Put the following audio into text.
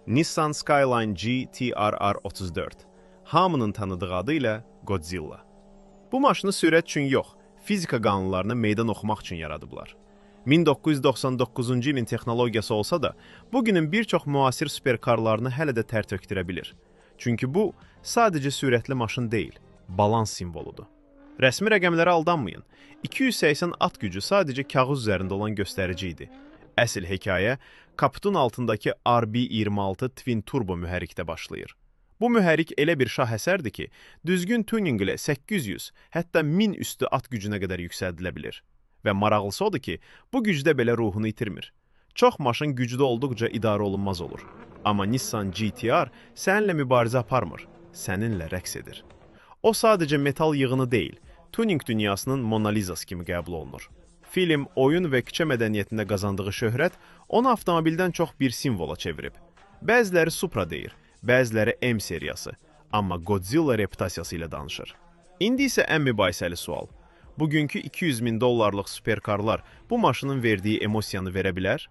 Nissan Skyline GT-RR 34. Hamının tanıdığı adı ilə Godzilla. Bu maşını sürət üçün yox, fizika qanunlarına meydan oxumaq üçün yaradıblar. 1999-cu ilin texnologiyası olsa da, bugünün bir çox müasir superkarlarını hələ də tər tökdürə bilir. Çünki bu, sadəcə sürətli maşın deyil, balans simvoludur. Rəsmi rəqəmlərə aldanmayın. 280 at gücü sadəcə kağız üzərində olan göstərici idi. Əsl hekayə kaputun altındakı RB26 Twin Turbo mühərrikdə başlayır. Bu mühərrik elə bir şahəsərdir ki, düzgün tuning ilə 800, hətta 1000 üstü at gücünə qədər yüksəldilə bilir. Və maraqlısı odur ki, bu gücdə belə ruhunu itirmir. Çox maşın güclü olduqca idarə olunmaz olur. Amma Nissan GT-R səninlə mübarizə aparmır, səninlə rəqs edir. O sadəcə metal yığını deyil, tuning dünyasının Mona Lisası kimi qəbul olunur. Film, oyun və küçə mədəniyyətində qazandığı şöhrət onu avtomobildən çox bir simvola çevirib. Bəziləri Supra deyir, bəziləri M seriyası, amma Godzilla reputasiyası ilə danışır. İndi isə ən mübahisəli sual. Bugünkü $200.000 superkarlar bu maşının verdiyi emosiyanı verə bilər?